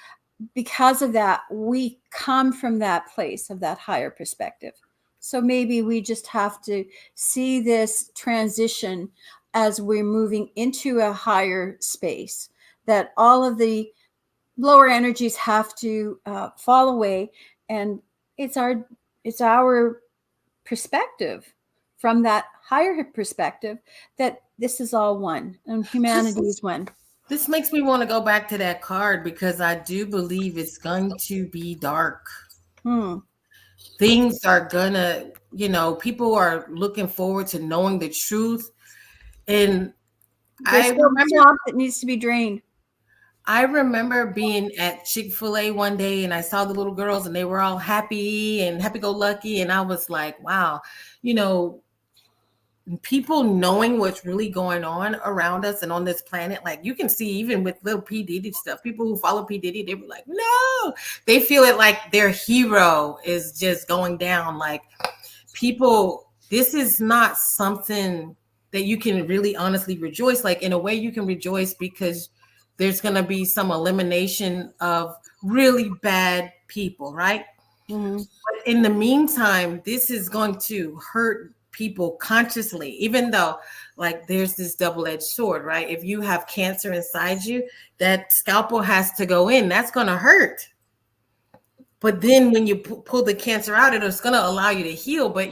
because of that, we come from that place of that higher perspective. So maybe we just have to see this transition as we're moving into a higher space, that all of the lower energies have to fall away. And it's our perspective from that higher perspective that this is all one and humanity is one. This makes me want to go back to that card, because I do believe it's going to be dark. Things are gonna, people are looking forward to knowing the truth. And there's still a swamp that needs to be drained. I remember being at Chick-fil-A one day and I saw the little girls and they were all happy and happy-go-lucky. And I was like, wow, people knowing what's really going on around us and on this planet. Like you can see even with little P. Diddy stuff, people who follow P. Diddy, they were like, no, they feel it like their hero is just going down. Like people, this is not something that you can really honestly rejoice. Like in a way you can rejoice because there's going to be some elimination of really bad people, right? Mm-hmm. But in the meantime, this is going to hurt people consciously, even though like there's this double-edged sword, right? If you have cancer inside you, that scalpel has to go in. That's going to hurt. But then when you pull the cancer out, it's going to allow you to heal. But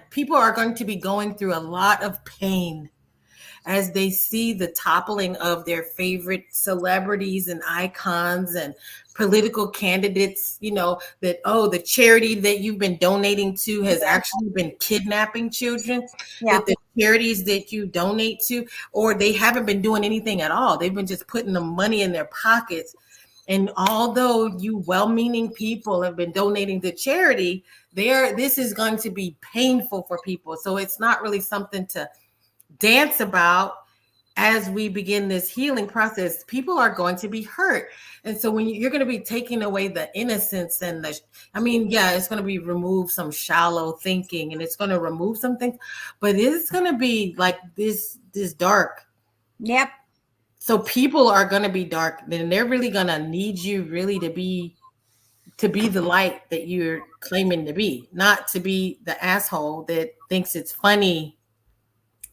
people are going to be going through a lot of pain as they see the toppling of their favorite celebrities and icons and political candidates, that, the charity that you've been donating to has actually been kidnapping children, that the charities that you donate to, or they haven't been doing anything at all. They've been just putting the money in their pockets. And although you well-meaning people have been donating to charity, this is going to be painful for people. So it's not really something to dance about as we begin this healing process. People are going to be hurt. And so when you're going to be taking away the innocence and it's going to be remove some shallow thinking and it's going to remove some things, but it's going to be like this dark. Yep. So people are going to be dark, then they're really going to need you really to be the light that you're claiming to be, not to be the asshole that thinks it's funny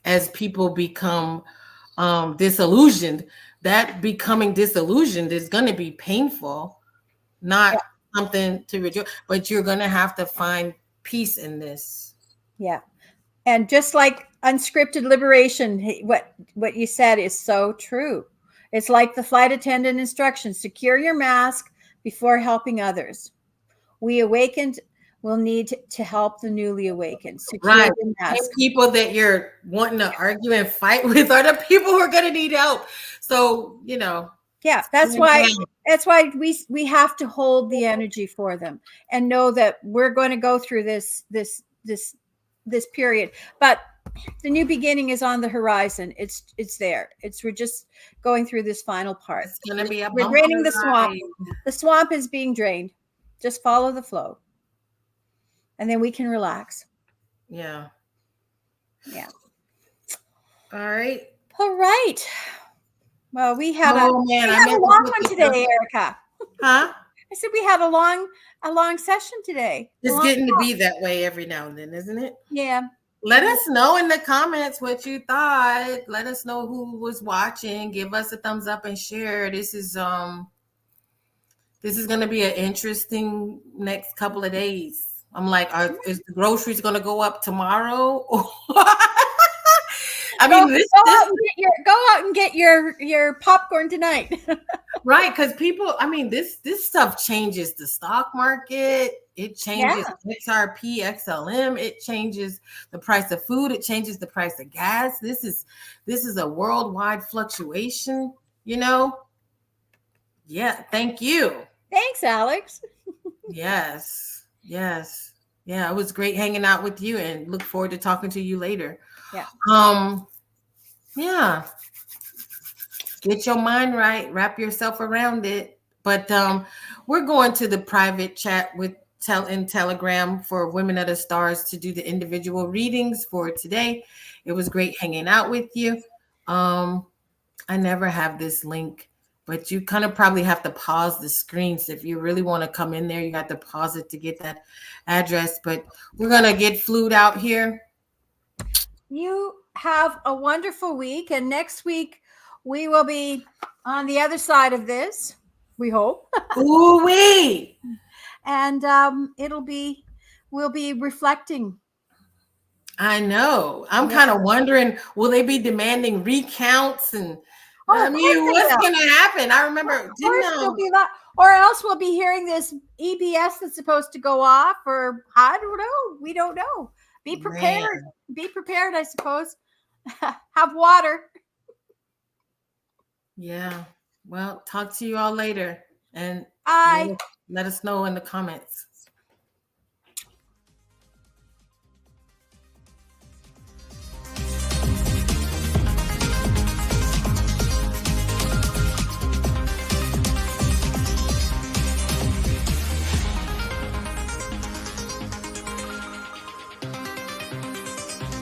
as people become disillusioned. That becoming disillusioned is going to be painful, not Yeah. something to rejoice, but you're going to have to find peace in this. Yeah. And just like unscripted liberation, what you said is so true. It's like the flight attendant instructions: secure your mask before helping others. We awakened will need to help the newly awakened. Secure Right. your Same mask. people that you're wanting to argue and fight with are the people who are going to need help. So, Yeah, that's why we have to hold the energy for them and know that we're going to go through this period. But the new beginning is on the horizon. It's there. We're just going through this final part. it's going to be a We're bumpy draining the swamp. ride. The swamp is being drained. Just follow the flow, and then we can relax. Yeah. Yeah. All right. All right. Well, we had Oh man, I a meant to long put one this today, up. Erica. Huh? I said we had a long session today. A It's long getting to talk. be that way every now and then, isn't it? Yeah. Let us know in the comments what you thought. Let us know who was watching. Give us a thumbs up and share. This is going to be an interesting next couple of days. I'm like, is the groceries going to go up tomorrow? I mean, Go out and get your popcorn tonight. right, because people, I mean, this stuff changes the stock market. It changes Yeah. XRP, XLM. It changes the price of food. It changes the price of gas. This is a worldwide fluctuation. Yeah. Thank you. Thanks, Alex. Yes. Yes. Yeah. It was great hanging out with you, and look forward to talking to you later. Yeah. Yeah. Get your mind right, wrap yourself around it. But we're going to the private chat with in Telegram for Women of the Stars to do the individual readings for today. It was great hanging out with you. I never have this link, but you kind of probably have to pause the screen. So if you really want to come in there, you got to pause it to get that address. But we're gonna get flued out here. You have a wonderful week, and next week we will be on the other side of this. We hope. Ooh wee. And we'll be reflecting. I know. I'm kind of wondering, will they be demanding recounts? And Oh, I of course mean, they what's will. going to happen? I remember, Of course there'll be that, or else we'll be hearing this EBS that's supposed to go off, or I don't know. We don't know. Be prepared. Man. Be prepared, I suppose. Have water. Yeah. Well, talk to you all later, and Bye. let us know in the comments.